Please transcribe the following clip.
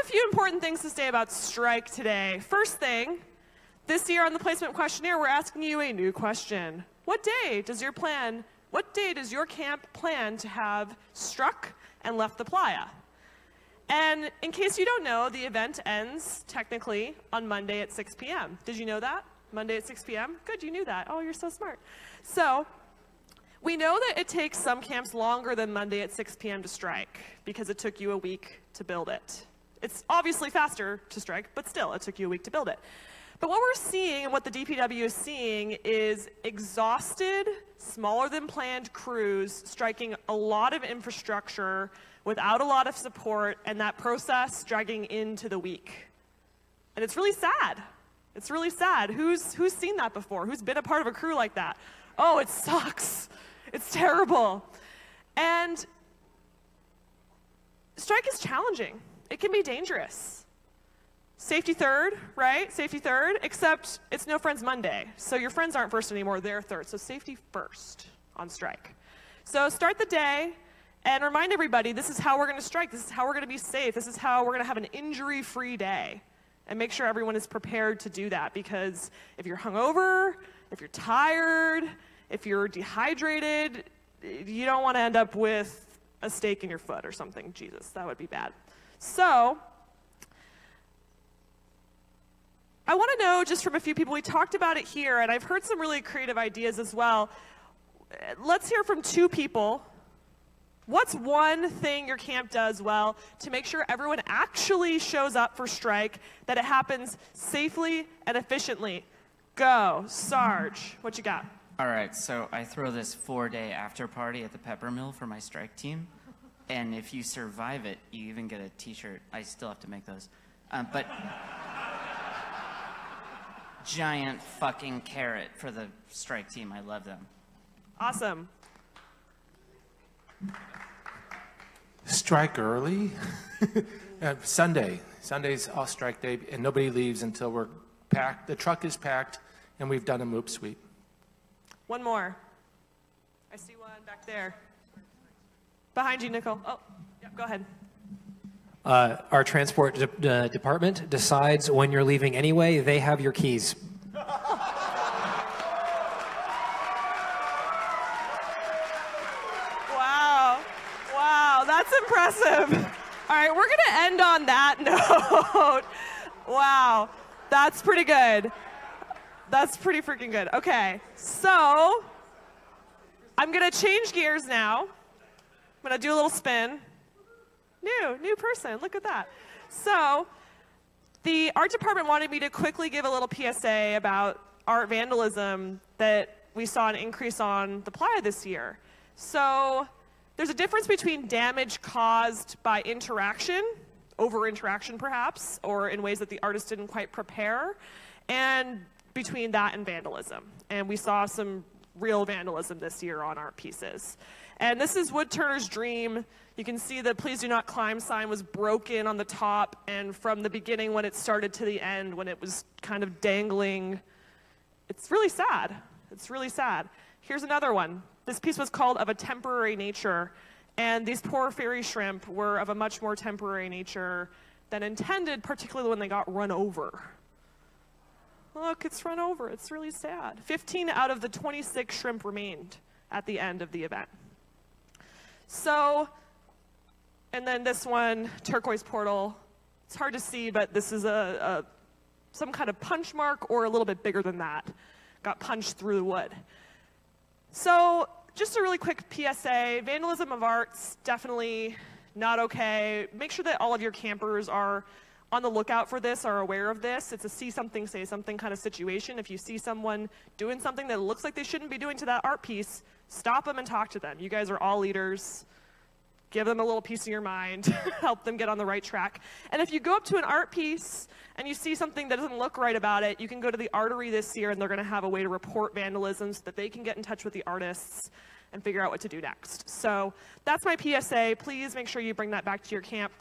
few important things to say about strike today. First thing, this year on the placement questionnaire, we're asking you a new question. What day does your camp plan to have struck and left the playa? And in case you don't know, the event ends technically on Monday at 6 p.m. Did you know that? Monday at 6 p.m.? Good, you knew that. Oh, you're so smart. So we know that it takes some camps longer than Monday at 6 p.m. to strike because it took you a week to build it. It's obviously faster to strike, but still, it took you a week to build it. But what we're seeing and what the DPW is seeing is exhausted, smaller than planned crews striking a lot of infrastructure without a lot of support, and that process dragging into the week. And it's really sad. It's really sad. Who's seen that before? Who's been a part of a crew like that? Oh, it sucks. It's terrible. And strike is challenging. It can be dangerous. Safety third, right? Safety third, except it's No Friends Monday. So your friends aren't first anymore, they're third. So safety first on strike. So start the day and remind everybody this is how we're going to strike. This is how we're going to be safe. This is how we're going to have an injury-free day. And make sure everyone is prepared to do that, because if you're hungover, if you're tired, if you're dehydrated, you don't want to end up with a stake in your foot or something. Jesus, that would be bad. So I want to know just from a few people, we talked about it here, and I've heard some really creative ideas as well. Let's hear from two people. What's one thing your camp does well to make sure everyone actually shows up for strike, that it happens safely and efficiently? Go. Sarge, what you got? All right, so I throw this 4-day after party at the Pepper Mill for my strike team. And if you survive it, you even get a t-shirt. I still have to make those. But giant fucking carrot for the strike team. I love them. Awesome. Strike early. Sunday. Sunday's off strike day, and nobody leaves until we're packed. The truck is packed, and we've done a MOOP sweep. One more. I see one back there. Behind you, Nicole. Oh, yeah, go ahead. Our transport department decides when you're leaving anyway. They have your keys. Wow. Wow, that's impressive. All right, we're going to end on that note. Wow, that's pretty good. That's pretty freaking good. Okay, so I'm going to change gears now. I'm going to do a little spin. New person, look at that. So the art department wanted me to quickly give a little PSA about art vandalism that we saw an increase on the playa this year. So there's a difference between damage caused by interaction, over-interaction perhaps, or in ways that the artist didn't quite prepare, and between that and vandalism. And we saw some real vandalism this year on art pieces. And this is Wood Turner's Dream. You can see the "Please do not climb" sign was broken on the top, and from the beginning when it started to the end when it was kind of dangling. It's really sad. It's really sad. Here's another one. This piece was called "Of a Temporary Nature," and these poor fairy shrimp were of a much more temporary nature than intended, particularly when they got run over. Look, it's run over. It's really sad. 15 out of the 26 shrimp remained at the end of the event. So, and then this one, turquoise portal. It's hard to see, but this is some kind of punch mark, or a little bit bigger than that. Got punched through the wood. So, just a really quick PSA, vandalism of art's definitely not okay. Make sure that all of your campers are on the lookout for this, are aware of this. It's a see something, say something kind of situation. If you see someone doing something that looks like they shouldn't be doing to that art piece, stop them and talk to them. You guys are all leaders. Give them a little piece of your mind. Help them get on the right track. And if you go up to an art piece and you see something that doesn't look right about it, you can go to the Artery this year, and they're going to have a way to report vandalism so that they can get in touch with the artists and figure out what to do next. So that's my PSA. Please make sure you bring that back to your camp.